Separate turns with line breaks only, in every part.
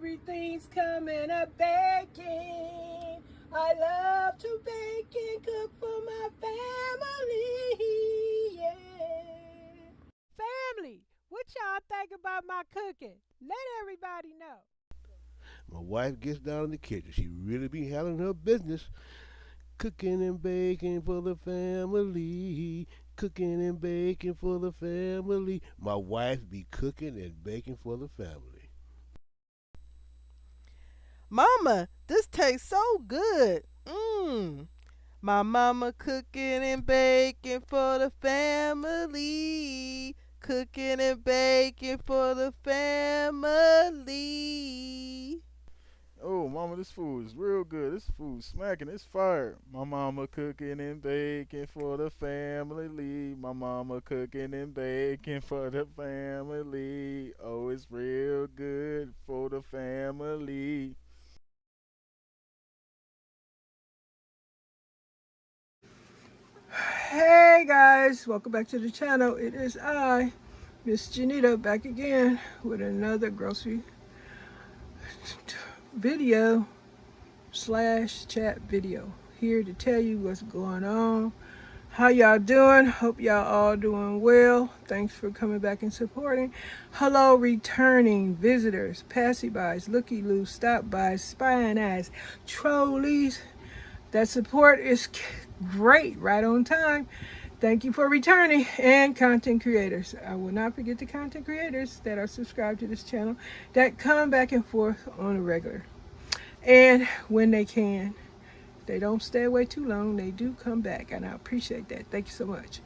everything's coming up baking. I love to bake and cook for my family, yeah. Family, what y'all think about my cooking? Let everybody know.
My wife gets down in the kitchen. She really be handling her business. Cooking and baking for the family. Cooking and baking for the family. My wife be cooking and baking for the family.
Mama, this tastes so good. Mmm. My mama cooking and baking for the family. Cooking and baking for the family.
Oh, mama, this food is real good. This food smacking. It's fire. My mama cooking and baking for the family. My mama cooking and baking for the family. Oh, it's real good for the family.
Hey guys, welcome back to the channel. It is I, Miss Janita, back again with another grocery video slash chat video. Here to tell you what's going on. How y'all doing? Hope y'all all doing well. Thanks for coming back and supporting. Hello, returning visitors, passy-bys, looky-loos, stop-bys, spying eyes, trolleys. That support is great, right on time. Thank you for returning. And content creators. I will not forget the content creators that are subscribed to this channel that come back and forth on a regular. And when they can, they don't stay away too long. They do come back, and I appreciate that. Thank you so much.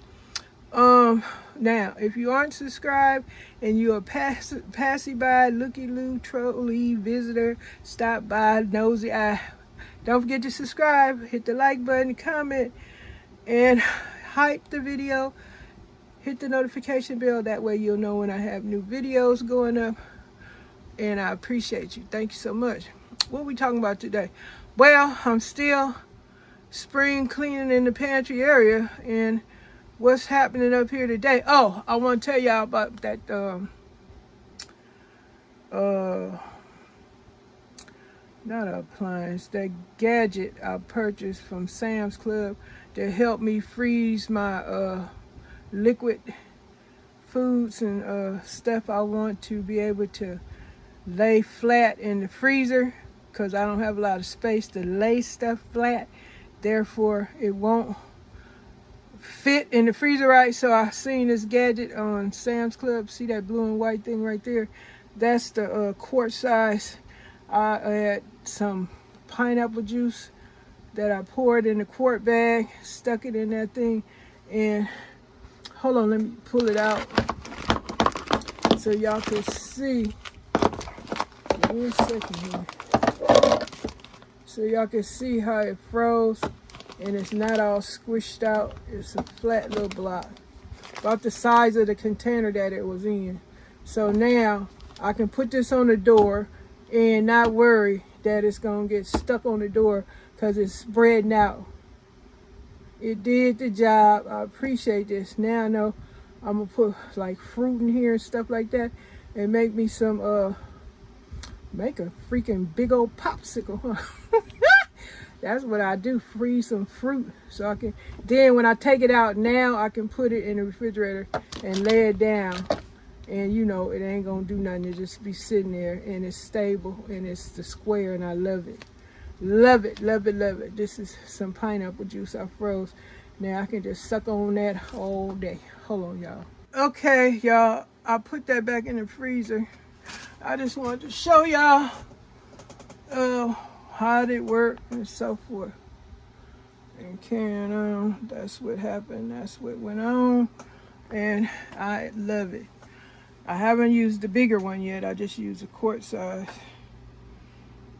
Now, if you aren't subscribed and you're a passy-by, looky-loo, trolley, visitor, stop by, nosy eye, don't forget to subscribe, hit the like button, comment, and hype the video. Hit the notification bell. That way you'll know when I have new videos going up. And I appreciate you. Thank you so much. What are we talking about today? Well, I'm still spring cleaning in the pantry area. And what's happening up here today? Oh, I want to tell y'all about that not an appliance, that gadget I purchased from Sam's Club to help me freeze my liquid foods and stuff I want to be able to lay flat in the freezer, because I don't have a lot of space to lay stuff flat. Therefore, it won't fit in the freezer right. So I seen this gadget on Sam's Club. See that blue and white thing right there? That's the quart size. I had some pineapple juice that I poured in the quart bag, stuck it in that thing, and hold on, let me pull it out so y'all can see. Give me a second here. So y'all can see how it froze, and it's not all squished out. It's a flat little block, about the size of the container that it was in. So now I can put this on the door and not worry that it's gonna get stuck on the door because it's spreading out. It did the job. I appreciate this. Now I know I'm gonna put like fruit in here and stuff like that, and make me some make a freaking big old popsicle, huh? That's what I do, freeze some fruit so I can, then when I take it out now, I can put it in the refrigerator and lay it down. And you know, it ain't gonna do nothing. It just be sitting there, and it's stable, and it's the square, and I love it. Love it, love it, love it. This is some pineapple juice I froze. Now I can just suck on that all day. Hold on, y'all. Okay, y'all, I put that back in the freezer. I just wanted to show y'all how it worked and so forth. And carrying on, that's what happened. That's what went on, and I love it. I haven't used the bigger one yet. I just used a quart size.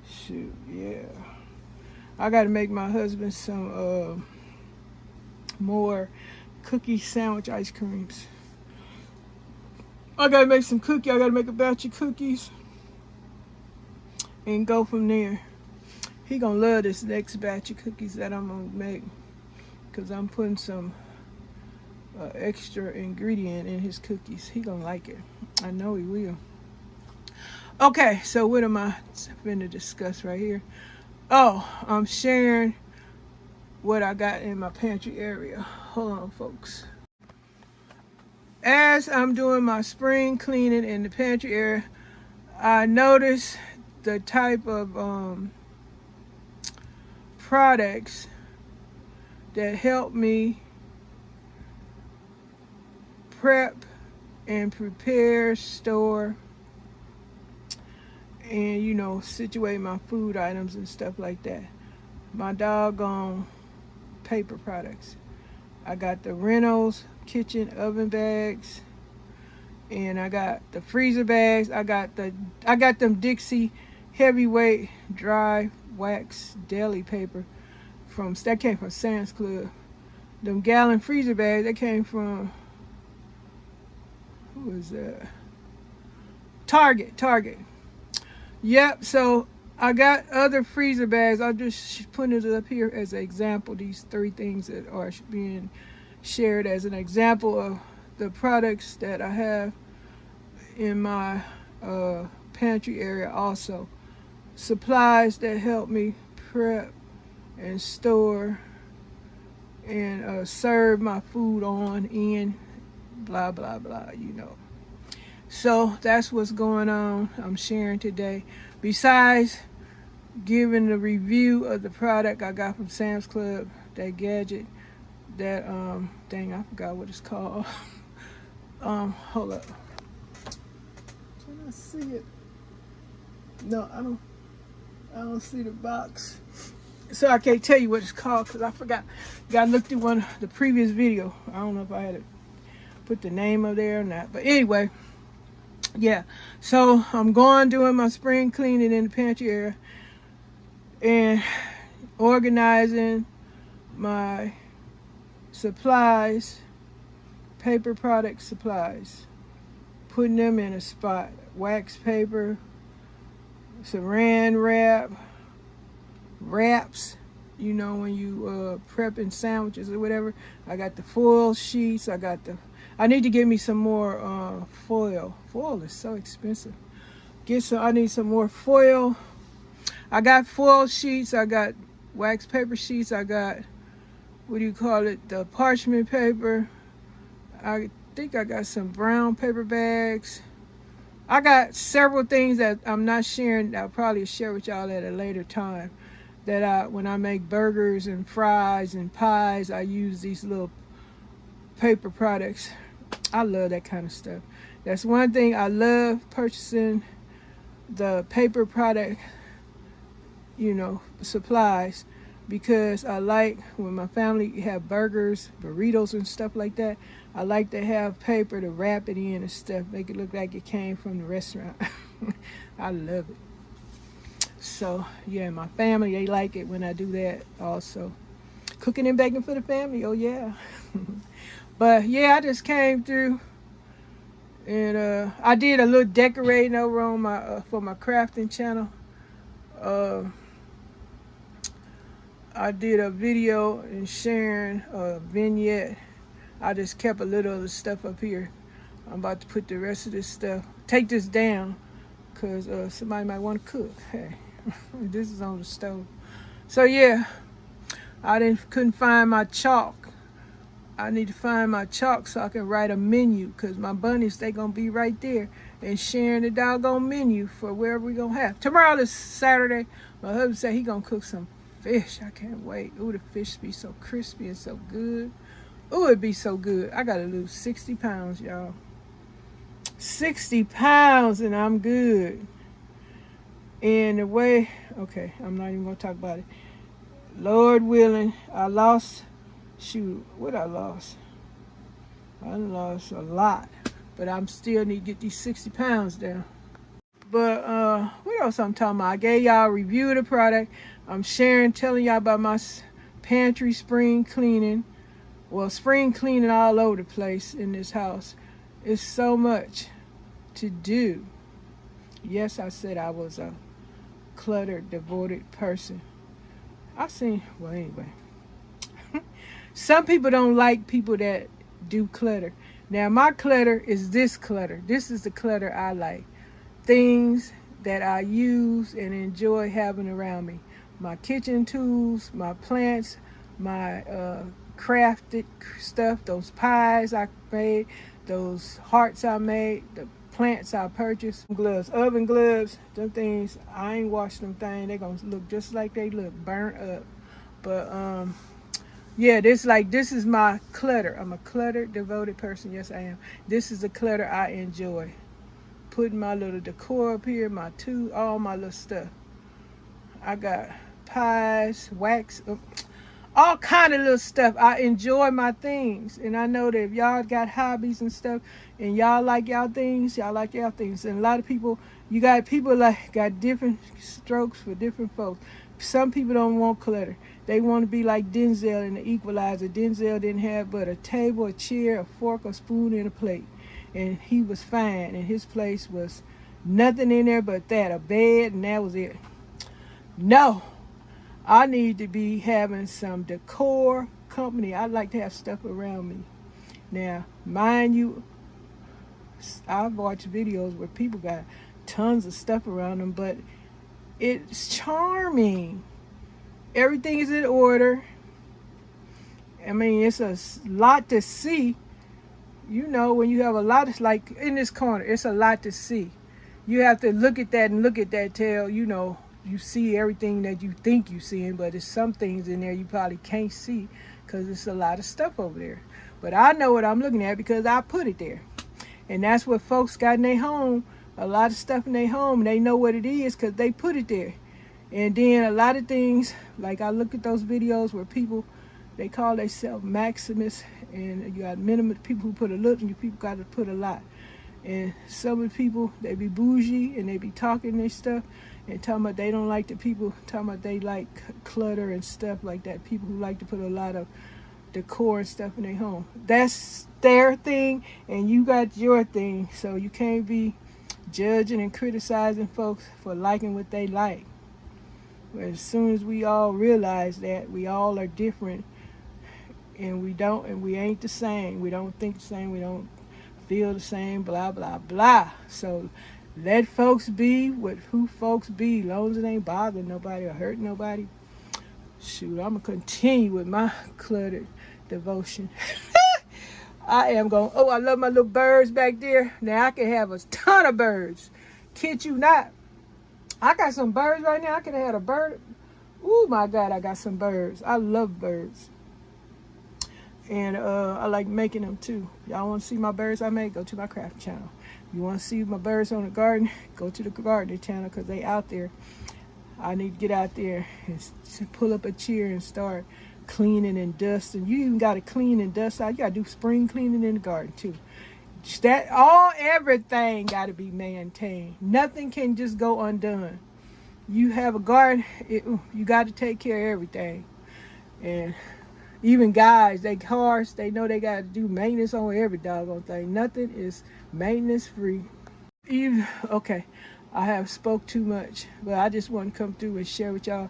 Shoot, yeah. I got to make my husband some more cookie sandwich ice creams. I got to make some cookies. I got to make a batch of cookies and go from there. He gonna love this next batch of cookies that I'm gonna make, because I'm putting some extra ingredient in his cookies. He gonna like it. I know he will. Okay, so what am I going to discuss right here? Oh, I'm sharing what I got in my pantry area. Hold on, folks. As I'm doing my spring cleaning in the pantry area, I noticed the type of products that help me prep and prepare, store, and situate my food items and stuff like that. My doggone paper products. I got the Reynolds kitchen oven bags, and I got the freezer bags. I got them Dixie heavyweight dry wax deli paper that came from Sam's Club. Them gallon freezer bags that came from, who was that? Target. Yep. So I got other freezer bags. I'll just put it up here as an example. These 3 things that are being shared as an example of the products that I have in my pantry area. Also, supplies that help me prep and store and serve my food on in, blah blah blah. So that's what's going on. I'm sharing today. Besides giving the review of the product I got from Sam's Club, that gadget, that dang, I forgot what it's called. Hold up. Can I see it? No, I don't see the box. So I can't tell you what it's called because I forgot. I looked at one of the previous video. I don't know if I had to put the name of there or not. But anyway, yeah. So I'm doing my spring cleaning in the pantry area and organizing my supplies, paper product supplies, putting them in a spot. Wax paper, saran wrap, wraps, when you prepping sandwiches or whatever. I got the foil sheets. I need to get me some more foil. Foil is so expensive. I need some more foil. I got foil sheets. I got wax paper sheets. I got, the parchment paper. I think I got some brown paper bags. I got several things that I'm not sharing. I'll probably share with y'all at a later time. When I make burgers and fries and pies, I use these little paper products. I love that kind of stuff. That's one thing I love, purchasing the paper product, supplies, because I like when my family have burgers, burritos and stuff like that, I like to have paper to wrap it in and stuff, make it look like it came from the restaurant. I love it. So yeah, my family, they like it when I do that also. Cooking and baking for the family, oh yeah. But yeah, I just came through and I did a little decorating over on my for my crafting channel. I did a video and sharing a vignette. I just kept a little of the stuff up here. I'm about to put the rest of this stuff, take this down, because somebody might want to cook. Hey, this is on the stove. So yeah, couldn't find my chalk. I need to find my chalk so I can write a menu, because my bunnies, they gonna be right there and sharing the doggone menu for wherever we gonna have. Tomorrow is Saturday. My husband said he gonna cook some fish. I can't wait. Ooh, the fish be so crispy and so good. Ooh, it'd be so good. I gotta lose 60 pounds, y'all. 60 pounds and I'm good. And the way, okay, I'm not even gonna talk about it. Lord willing, I lost, what I lost? I lost a lot, but I'm still need to get these 60 pounds down. But what else I'm talking about? I gave y'all a review of the product. I'm sharing, telling y'all about my pantry spring cleaning. Well, spring cleaning all over the place in this house. It's so much to do. Yes, I said I was a cluttered, devoted person. Well, anyway. Some people don't like people that do clutter. Now, my clutter is this clutter. This is the clutter I like. Things that I use and enjoy having around me. My kitchen tools, my plants, my crafted stuff, those pies I made, those hearts I made, the plants I purchased, gloves, oven gloves, them things, I ain't washed them things. They gonna look just like they look, burnt up. But yeah, this is my clutter. I'm a clutter devoted person. Yes, I am. This is the clutter I enjoy. Putting my little decor up here, my all my little stuff. I got pies, wax, all kind of little stuff. I enjoy my things, and I know that if y'all got hobbies and stuff, and y'all like y'all things, And a lot of people, you got people like got different strokes for different folks. Some people don't want clutter. They want to be like Denzel in The Equalizer. Denzel didn't have but a table, a chair, a fork, a spoon, and a plate, and he was fine. And his place was nothing in there but that, a bed, and that was it. No, I need to be having some decor company. I like to have stuff around me. Now, mind you, I've watched videos where people got tons of stuff around them, but it's charming. Everything is in order. I mean, it's a lot to see. You know, when you have a lot, it's like in this corner, it's a lot to see. You have to look at that till, you know, you see everything that you think you're seeing, but there's some things in there you probably can't see because it's a lot of stuff over there. But I know what I'm looking at because I put it there. And that's what folks got in their home, a lot of stuff in their home. They know what it is because they put it there. And then a lot of things, like I look at those videos where people, they call themselves Maximus, and you got minimum people who put a little, and you people got to put a lot. And some of the people, they be bougie and they be talking their stuff and talking about they don't like the people, talking about they like clutter and stuff like that. People who like to put a lot of decor and stuff in their home. That's their thing and you got your thing. So you can't be judging and criticizing folks for liking what they like. But as soon as we all realize that we all are different and we ain't the same, we don't think the same, we don't feel the same, blah, blah, blah. So let folks be with who folks be, as long as it ain't bothering nobody or hurting nobody. Shoot, I'm going to continue with my cluttered devotion. I am going, oh, I love my little birds back there. Now I can have a ton of birds. Kid you not. I got some birds right now. I could have had a bird. Oh my God, I got some birds. I love birds. And I like making them too. Y'all want to see my birds I make? Go to my craft channel. You want to see my birds on the garden? Go to the gardening channel because they out there. I need to get out there and pull up a chair and start cleaning and dusting. You even got to clean and dust out. You got to do spring cleaning in the garden too. Everything got to be maintained. Nothing can just go undone. You have a garden, you got to take care of everything. And even guys, cars, they know they got to do maintenance on every doggone thing. Nothing is maintenance free. Okay, I have spoke too much, but I just want to come through and share with y'all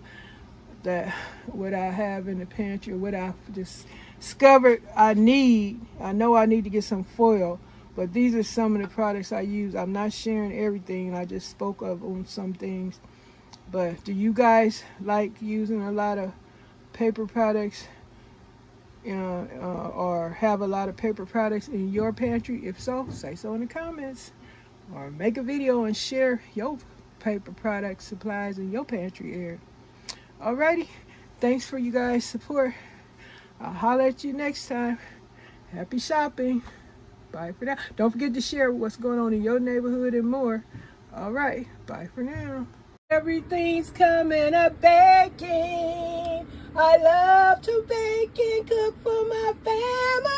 that what I have in the pantry, what I just discovered I need. I know I need to get some foil, but these are some of the products I use. I'm not sharing everything. I just spoke of on some things. But do you guys like using a lot of paper products or have a lot of paper products in your pantry? If so, say so in the comments. Or make a video and share your paper product supplies in your pantry area. Alrighty, thanks for you guys' support. I'll holler at you next time. Happy shopping. Bye for now. Don't forget to share what's going on in your neighborhood and more. Alright, bye for now. Everything's coming up baking. I love to bake and cook for my family.